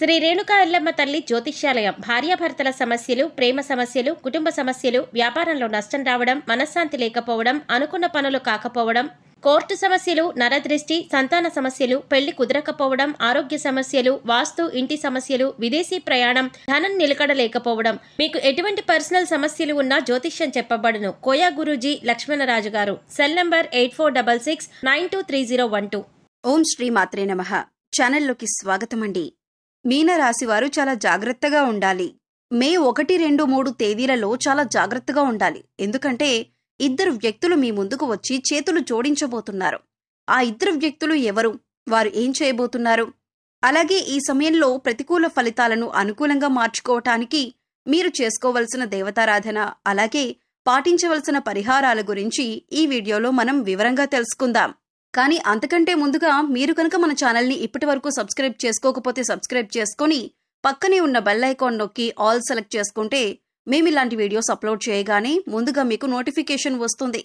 శ్రీ రేణుకా ఎల్లమ్మ తల్లి జ్యోతిష్యాలయం. భార్యాభర్తల సమస్యలు, ప్రేమ సమస్యలు, కుటుంబ సమస్యలు, వ్యాపారంలో నష్టం రావడం, మనశ్శాంతి లేకపోవడం, అనుకున్న పనులు కాకపోవడం, కోర్టు సమస్యలు, నరదృష్టి, సంతాన సమస్యలు, పెళ్లి కుదరకపోవడం, ఆరోగ్య సమస్యలు, వాస్తు, ఇంటి సమస్యలు, విదేశీ ప్రయాణం, ధనం నిలకడలేకపోవడం, మీకు ఎటువంటి పర్సనల్ సమస్యలు ఉన్నా జ్యోతిష్యం చెప్పబడును. కోయా గురూజీ లక్ష్మణరాజు గారు. Cell number 8466923012. ఓం శ్రీ మాత్రే నమః. ఛానల్లోకి స్వాగతమండి. మీనరాశివారు చాలా జాగ్రత్తగా ఉండాలి. మే 1, 2, 3 తేదీలలో చాలా జాగ్రత్తగా ఉండాలి. ఎందుకంటే ఇద్దరు వ్యక్తులు మీ ముందుకు వచ్చి చేతులు జోడించబోతున్నారు. ఆ ఇద్దరు వ్యక్తులు ఎవరు, వారు ఏం చేయబోతున్నారు, అలాగే ఈ సమయంలో ప్రతికూల ఫలితాలను అనుకూలంగా మార్చుకోవటానికి మీరు చేసుకోవలసిన దేవతారాధన, అలాగే పాటించవలసిన పరిహారాల గురించి ఈ వీడియోలో మనం వివరంగా తెలుసుకుందాం. కానీ అంతకంటే ముందుగా మీరు కనుక మన ఛానల్ని ఇప్పటి వరకు సబ్స్క్రైబ్ చేసుకోకపోతే సబ్స్క్రైబ్ చేసుకుని పక్కనే ఉన్న బెల్ ఐకాన్ నొక్కి ఆల్ సెలెక్ట్ చేసుకుంటే మేమిలాంటి వీడియోస్ అప్లోడ్ చేయగానే ముందుగా మీకు నోటిఫికేషన్ వస్తుంది.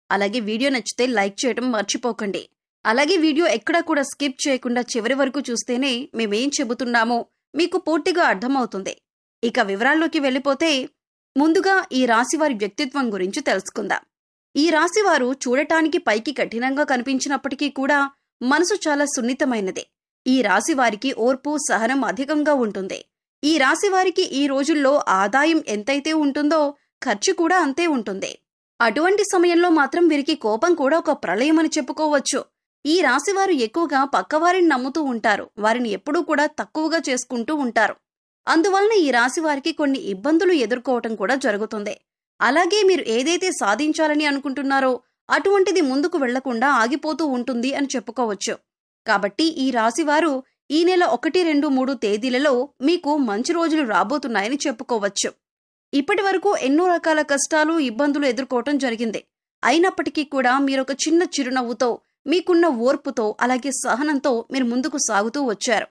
అలాగే వీడియో నచ్చితే లైక్ చేయడం మర్చిపోకండి. అలాగే వీడియో ఎక్కడా కూడా స్కిప్ చేయకుండా చివరి వరకు చూస్తేనే మేమేం చెబుతున్నామో మీకు పూర్తిగా అర్థమవుతుంది. ఇక వివరాల్లోకి వెళ్ళిపోతే ముందుగా ఈ రాశివారి వ్యక్తిత్వం గురించి తెలుసుకుందాం. ఈ రాశివారు చూడటానికి పైకి కఠినంగా కనిపించినప్పటికీ కూడా మనసు చాలా సున్నితమైనదే. ఈ రాశివారికి ఓర్పు, సహనం అధికంగా ఉంటుంది. ఈ రాశివారికి ఈ రోజుల్లో ఆదాయం ఎంతైతే ఉంటుందో ఖర్చు కూడా అంతే ఉంటుంది. అటువంటి సమయంలో మాత్రం వీరికి కోపం కూడా ఒక ప్రళయం అని చెప్పుకోవచ్చు. ఈ రాశివారు ఎక్కువగా పక్కవారిని నమ్ముతూ ఉంటారు. వారిని ఎప్పుడూ కూడా తక్కువగా చేసుకుంటూ ఉంటారు. అందువలన ఈ రాశివారికి కొన్ని ఇబ్బందులు ఎదుర్కోవటం కూడా జరుగుతుంది. అలాగే మీరు ఏదైతే సాధించాలని అనుకుంటున్నారో అటువంటిది ముందుకు వెళ్లకుండా ఆగిపోతూ ఉంటుంది అని చెప్పుకోవచ్చు. కాబట్టి ఈ రాశివారు ఈ నెల 1, 2, 3 తేదీలలో మీకు మంచి రోజులు రాబోతున్నాయని చెప్పుకోవచ్చు. ఇప్పటి వరకు ఎన్నో రకాల కష్టాలు, ఇబ్బందులు ఎదుర్కోవటం జరిగింది. అయినప్పటికీ కూడా మీరొక చిన్న చిరునవ్వుతో, మీకున్న ఓర్పుతో, అలాగే సహనంతో మీరు ముందుకు సాగుతూ వచ్చారు.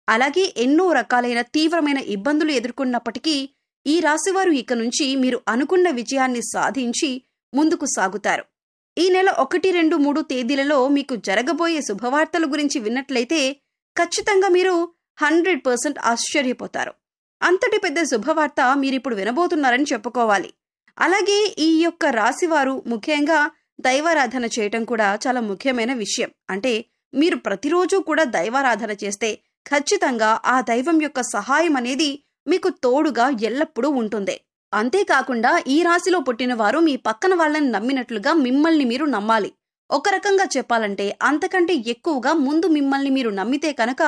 అలాగే ఎన్నో రకాలైన తీవ్రమైన ఇబ్బందులు ఎదుర్కొన్నప్పటికీ ఈ రాశివారు ఇక నుంచి మీరు అనుకున్న విజయాన్ని సాధించి ముందుకు సాగుతారు. ఈ నెల 1, 2, 3 తేదీలలో మీకు జరగబోయే శుభవార్తల గురించి విన్నట్లయితే ఖచ్చితంగా మీరు 100% ఆశ్చర్యపోతారు. అంతటి పెద్ద శుభవార్త మీరిప్పుడు వినబోతున్నారని చెప్పుకోవాలి. అలాగే ఈ యొక్క రాశివారు ముఖ్యంగా దైవారాధన చేయటం కూడా చాలా ముఖ్యమైన విషయం. అంటే మీరు ప్రతిరోజు కూడా దైవారాధన చేస్తే ఖచ్చితంగా ఆ దైవం యొక్క సహాయం అనేది మీకు తోడుగా ఎల్లప్పుడూ ఉంటుంది. అంతేకాకుండా ఈ రాశిలో పుట్టిన వారు మీ పక్కన వాళ్ళని నమ్మినట్లుగా మిమ్మల్ని మీరు నమ్మాలి. ఒక రకంగా చెప్పాలంటే అంతకంటే ఎక్కువగా ముందు మిమ్మల్ని మీరు నమ్మితే కనుక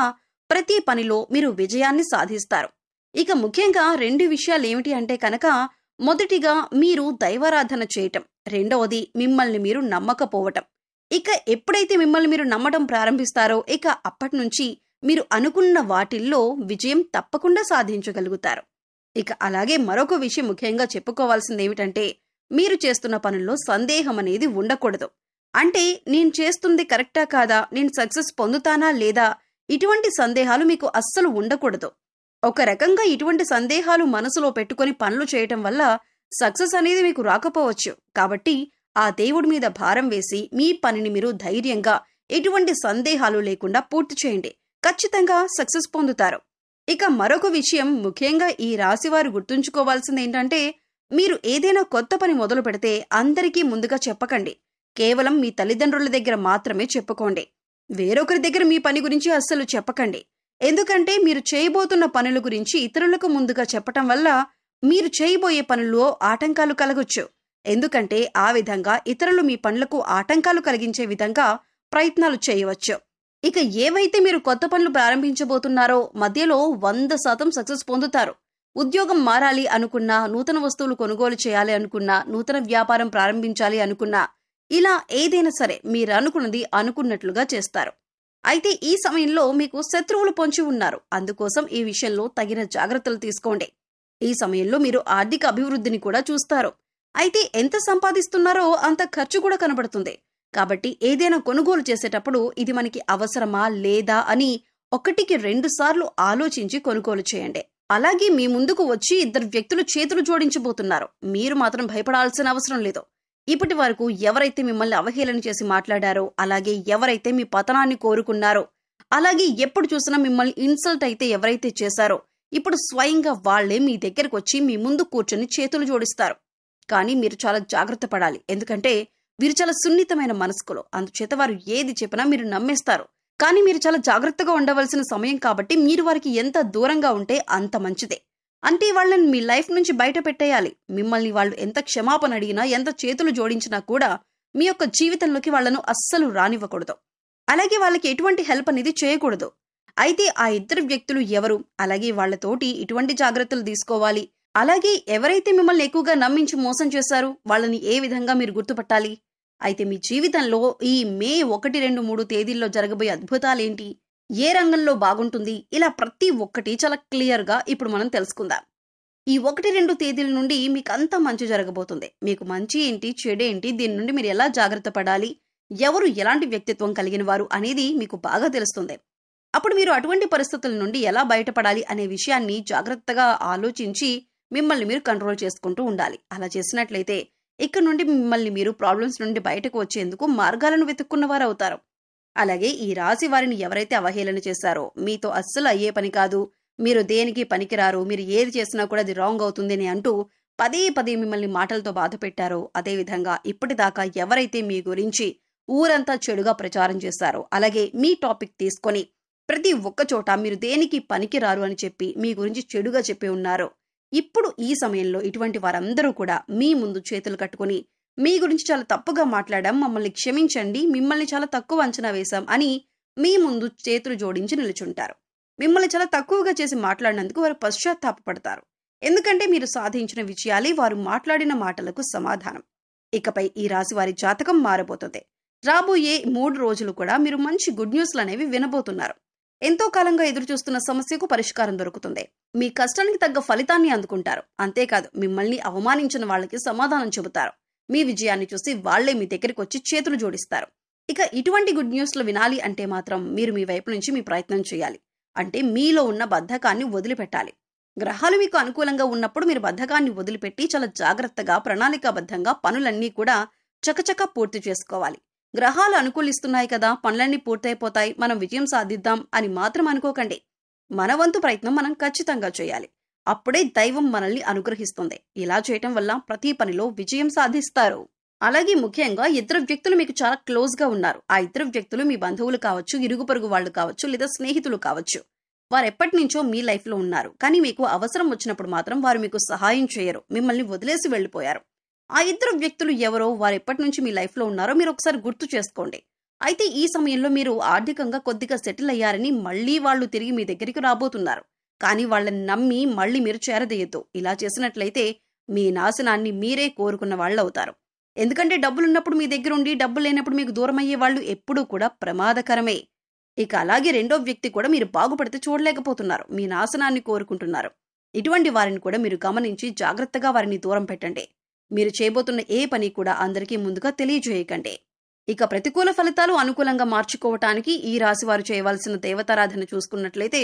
ప్రతి పనిలో మీరు విజయాన్ని సాధిస్తారు. ఇక ముఖ్యంగా 2 విషయాలు ఏమిటి అంటే కనుక మొదటిగా మీరు దైవారాధన చేయటం, రెండవది మిమ్మల్ని మీరు నమ్మకపోవటం. ఇక ఎప్పుడైతే మిమ్మల్ని మీరు నమ్మటం ప్రారంభిస్తారో ఇక అప్పటి నుంచి మీరు అనుకున్న వాటిల్లో విజయం తప్పకుండా సాధించగలుగుతారు. ఇక అలాగే మరొక విషయం ముఖ్యంగా చెప్పుకోవాల్సింది ఏమిటంటే మీరు చేస్తున్న పనుల్లో సందేహం అనేది ఉండకూడదు. అంటే నేను చేస్తుంది కరెక్టా కాదా, నేను సక్సెస్ పొందుతానా లేదా, ఇటువంటి సందేహాలు మీకు అస్సలు ఉండకూడదు. ఒక రకంగా ఇటువంటి సందేహాలు మనసులో పెట్టుకుని పనులు చేయటం వల్ల సక్సెస్ అనేది మీకు రాకపోవచ్చు. కాబట్టి ఆ దేవుడి మీద భారం వేసి మీ పనిని మీరు ధైర్యంగా ఎటువంటి సందేహాలు లేకుండా పూర్తి చేయండి. ఖచ్చితంగా సక్సెస్ పొందుతారు. ఇక మరొక విషయం ముఖ్యంగా ఈ రాశివారు గుర్తుంచుకోవాల్సింది ఏంటంటే మీరు ఏదైనా కొత్త పని మొదలు పెడితే అందరికీ ముందుగా చెప్పకండి. కేవలం మీ తల్లిదండ్రుల దగ్గర మాత్రమే చెప్పుకోండి. వేరొకరి దగ్గర మీ పని గురించి అస్సలు చెప్పకండి. ఎందుకంటే మీరు చేయబోతున్న పనుల గురించి ఇతరులకు ముందుగా చెప్పటం వల్ల మీరు చేయబోయే పనుల్లో ఆటంకాలు కలగొచ్చు. ఎందుకంటే ఆ విధంగా ఇతరులు మీ పనులకు ఆటంకాలు కలిగించే విధంగా ప్రయత్నాలు చేయవచ్చు. ఇక ఏవైతే మీరు కొత్త పనులు ప్రారంభించబోతున్నారో మధ్యలో 100% సక్సెస్ పొందుతారు. ఉద్యోగం మారాలి అనుకున్నా, నూతన వస్తువులు కొనుగోలు చేయాలి అనుకున్నా, నూతన వ్యాపారం ప్రారంభించాలి అనుకున్నా, ఇలా ఏదైనా సరే మీరు అనుకున్నది అనుకున్నట్లుగా చేస్తారు. అయితే ఈ సమయంలో మీకు శత్రువులు పొంచి ఉన్నారు. అందుకోసం ఈ విషయంలో తగిన జాగ్రత్తలు తీసుకోండి. ఈ సమయంలో మీరు ఆర్థిక అభివృద్ధిని కూడా చూస్తారు. అయితే ఎంత సంపాదిస్తున్నారో అంత ఖర్చు కూడా కనబడుతుంది. కాబట్టి ఏదైనా కొనుగోలు చేసేటప్పుడు ఇది మనకి అవసరమా లేదా అని 1కి 2 సార్లు ఆలోచించి కొనుగోలు చేయండి. అలాగే మీ ముందుకు వచ్చి ఇద్దరు వ్యక్తులు చేతులు జోడించబోతున్నారు. మీరు మాత్రం భయపడాల్సిన అవసరం లేదు. ఇప్పటి వరకు ఎవరైతే మిమ్మల్ని అవహేళన చేసి మాట్లాడారో, అలాగే ఎవరైతే మీ పతనాన్ని కోరుకున్నారో అలాగే ఎప్పుడు చూసినా మిమ్మల్ని ఇన్సల్ట్ అయితే ఎవరైతే చేశారో ఇప్పుడు స్వయంగా వాళ్లే మీ దగ్గరకు వచ్చి మీ ముందు కూర్చొని చేతులు జోడిస్తారు. కానీ మీరు చాలా జాగ్రత్త పడాలి. ఎందుకంటే వీరు చాలా సున్నితమైన మనస్కులు. అందుచేత వారు ఏది చెప్పినా మీరు నమ్మేస్తారు. కానీ మీరు చాలా జాగ్రత్తగా ఉండవలసిన సమయం కాబట్టి మీరు వారికి ఎంత దూరంగా ఉంటే అంత మంచిదే. అంటే వాళ్ళని మీ లైఫ్ నుంచి బయట పెట్టేయాలి. మిమ్మల్ని వాళ్ళు ఎంత క్షమాపణ అడిగినా, ఎంత చేతులు జోడించినా కూడా మీ యొక్క జీవితంలోకి వాళ్లను అస్సలు రానివ్వకూడదు. అలాగే వాళ్ళకి ఎటువంటి హెల్ప్ అనేది చేయకూడదు. అయితే ఆ ఇద్దరు వ్యక్తులు ఎవరు, అలాగే వాళ్లతోటి ఇటువంటి జాగ్రత్తలు తీసుకోవాలి, అలాగే ఎవరైతే మిమ్మల్ని ఎక్కువగా నమ్మించి మోసం చేశారు వాళ్ళని ఏ విధంగా మీరు గుర్తుపట్టాలి? అయితే మీ జీవితంలో ఈ మే 1, 2, 3 తేదీల్లో జరగబోయే అద్భుతాలేంటి, ఏ రంగంలో బాగుంటుంది, ఇలా ప్రతి ఒక్కటి చాలా క్లియర్గా ఇప్పుడు మనం తెలుసుకుందాం. ఈ 1, 2 తేదీల నుండి మీకు అంతా మంచి జరగబోతుంది. మీకు మంచి ఏంటి, చెడేంటి, దీని నుండి మీరు ఎలా జాగ్రత్త పడాలి, ఎవరు ఎలాంటి వ్యక్తిత్వం కలిగిన వారు అనేది మీకు బాగా తెలుస్తుంది. అప్పుడు మీరు అటువంటి పరిస్థితుల నుండి ఎలా బయటపడాలి అనే విషయాన్ని జాగ్రత్తగా ఆలోచించి మిమ్మల్ని మీరు కంట్రోల్ చేసుకుంటూ ఉండాలి. అలా చేసినట్లయితే ఇక్కడ నుండి మిమ్మల్ని మీరు ప్రాబ్లమ్స్ నుండి బయటకు వచ్చేందుకు మార్గాలను వెతుక్కున్నవారు అవుతారు. అలాగే ఈ రాశి వారిని ఎవరైతే అవహేళన చేశారో మీతో అస్సలు అయ్యే పని కాదు, మీరు దేనికి పనికిరారు, మీరు ఏది చేసినా కూడా అది రాంగ్ అవుతుంది అని అంటూ పదే పదే మిమ్మల్ని మాటలతో బాధ పెట్టారో, అదేవిధంగా ఇప్పటిదాకా ఎవరైతే మీ గురించి ఊరంతా చెడుగా ప్రచారం చేశారో, అలాగే మీ టాపిక్ తీసుకొని ప్రతి ఒక్క చోట మీరు దేనికి పనికిరారు అని చెప్పి మీ గురించి చెడుగా చెప్పి ఉన్నారో, ఇప్పుడు ఈ సమయంలో ఇటువంటి వారందరూ కూడా మీ ముందు చేతులు కట్టుకుని మీ గురించి చాలా తప్పుగా మాట్లాడాం, మమ్మల్ని క్షమించండి, మిమ్మల్ని చాలా తక్కువ అంచనా వేశాం అని మీ ముందు చేతులు జోడించి నిలుచుంటారు. మిమ్మల్ని చాలా తక్కువగా చేసి మాట్లాడినందుకు వారు పశ్చాత్తాపపడతారు. ఎందుకంటే మీరు సాధించిన విజయాలే వారు మాట్లాడిన మాటలకు సమాధానం. ఇకపై ఈ రాశి వారి జాతకం మారబోతుంది. రాబోయే 3 రోజులు కూడా మీరు మంచి గుడ్ న్యూస్లు అనేవి వినబోతున్నారు. ఎంతో కాలంగా ఎదురుచూస్తున్న సమస్యకు పరిష్కారం దొరుకుతుంది. మీ కష్టానికి తగ్గ ఫలితాన్ని అందుకుంటారు. అంతేకాదు మిమ్మల్ని అవమానించిన వాళ్ళకి సమాధానం చెబుతారు. మీ విజయాన్ని చూసి వాళ్లే మీ దగ్గరికి వచ్చి చేతులు జోడిస్తారు. ఇక ఇటువంటి గుడ్ న్యూస్లు వినాలి అంటే మాత్రం మీరు మీ వైపు నుంచి మీ ప్రయత్నం చేయాలి. అంటే మీలో ఉన్న బద్ధకాన్ని వదిలిపెట్టాలి. గ్రహాలు మీకు అనుకూలంగా ఉన్నప్పుడు మీరు బద్ధకాన్ని వదిలిపెట్టి చాలా జాగ్రత్తగా ప్రణాళికాబద్ధంగా పనులన్నీ కూడా చకచకా పూర్తి చేసుకోవాలి. గ్రహాలు అనుకూలిస్తున్నాయి కదా, పనులన్నీ పూర్తయిపోతాయి, మనం విజయం సాధిద్దాం అని మాత్రం అనుకోకండి. మన వంతు ప్రయత్నం మనం ఖచ్చితంగా చేయాలి. అప్పుడే దైవం మనల్ని అనుగ్రహిస్తుంది. ఇలా చేయటం వల్ల ప్రతి పనిలో విజయం సాధిస్తారు. అలాగే ముఖ్యంగా ఇద్దరు వ్యక్తులు మీకు చాలా క్లోజ్ గా ఉన్నారు. ఆ ఇద్దరు వ్యక్తులు మీ బంధువులు కావచ్చు, ఇరుగు పొరుగు వాళ్ళు కావచ్చు, లేదా స్నేహితులు కావచ్చు. వారు ఎప్పటి నుంచో మీ లైఫ్ లో ఉన్నారు. కానీ మీకు అవసరం వచ్చినప్పుడు మాత్రం వారు మీకు సహాయం చేయరు, మిమ్మల్ని వదిలేసి వెళ్లిపోయారు. ఆ ఇద్దరు వ్యక్తులు ఎవరో, వారు ఎప్పటి నుంచి మీ లైఫ్ లో ఉన్నారో మీరు ఒకసారి గుర్తు చేసుకోండి. అయితే ఈ సమయంలో మీరు ఆర్థికంగా కొద్దిగా సెటిల్ అయ్యారని మళ్లీ వాళ్ళు తిరిగి మీ దగ్గరికి రాబోతున్నారు. కానీ వాళ్ళని నమ్మి మళ్లీ మీరు చేరదేయద్దు. ఇలా చేసినట్లయితే మీ నాశనాన్ని మీరే కోరుకున్న వాళ్ళు అవుతారు. ఎందుకంటే డబ్బులున్నప్పుడు మీ దగ్గర ఉండి డబ్బు లేనప్పుడు మీకు దూరం అయ్యే వాళ్ళు ఎప్పుడూ కూడా ప్రమాదకరమే. ఇక అలాగే రెండో వ్యక్తి కూడా మీరు బాగుపడితే చూడలేకపోతున్నారు, మీ నాశనాన్ని కోరుకుంటున్నారు. ఇటువంటి వారిని కూడా మీరు గమనించి జాగ్రత్తగా వారిని దూరం పెట్టండి. మీరు చేయబోతున్న ఏ పని కూడా అందరికీ ముందుగా తెలియజేయకండి. ఇక ప్రతికూల ఫలితాలు అనుకూలంగా మార్చుకోవటానికి ఈ రాశి వారు చేయవలసిన దేవతారాధన చూసుకున్నట్లయితే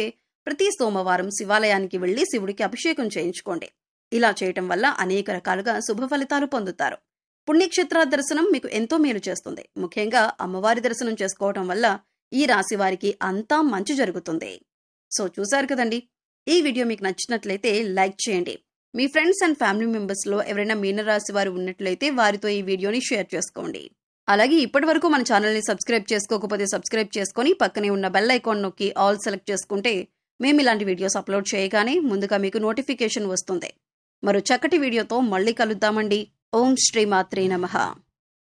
ప్రతి సోమవారం శివాలయానికి వెళ్లి శివుడికి అభిషేకం చేయించుకోండి. ఇలా చేయటం వల్ల అనేక రకాలుగా శుభ ఫలితాలు పొందుతారు. పుణ్యక్షేత్ర దర్శనం మీకు ఎంతో మేలు చేస్తుంది. ముఖ్యంగా అమ్మవారి దర్శనం చేసుకోవటం వల్ల ఈ రాశి వారికి అంతా మంచి జరుగుతుంది. సో చూశారు కదండి, ఈ వీడియో మీకు నచ్చినట్లయితే లైక్ చేయండి. మీ ఫ్రెండ్స్ అండ్ ఫ్యామిలీ మెంబర్స్ లో ఎవరైనా మీనరాశి వారు ఉన్నట్లయితే వారితో ఈ వీడియోని షేర్ చేసుకోండి. అలాగే ఇప్పటి వరకు మన ఛానల్ ని సబ్స్క్రైబ్ చేసుకోకపోతే సబ్స్క్రైబ్ చేసుకుని పక్కనే ఉన్న బెల్ ఐకాన్ నొక్కి ఆల్ సెలెక్ట్ చేసుకుంటే మేము ఇలాంటి వీడియోస్ అప్లోడ్ చేయగానే ముందుగా మీకు నోటిఫికేషన్ వస్తుంది. మరో చక్కటి వీడియోతో మళ్ళీ కలుద్దామండి. ఓం శ్రీ మాత్రే నమః.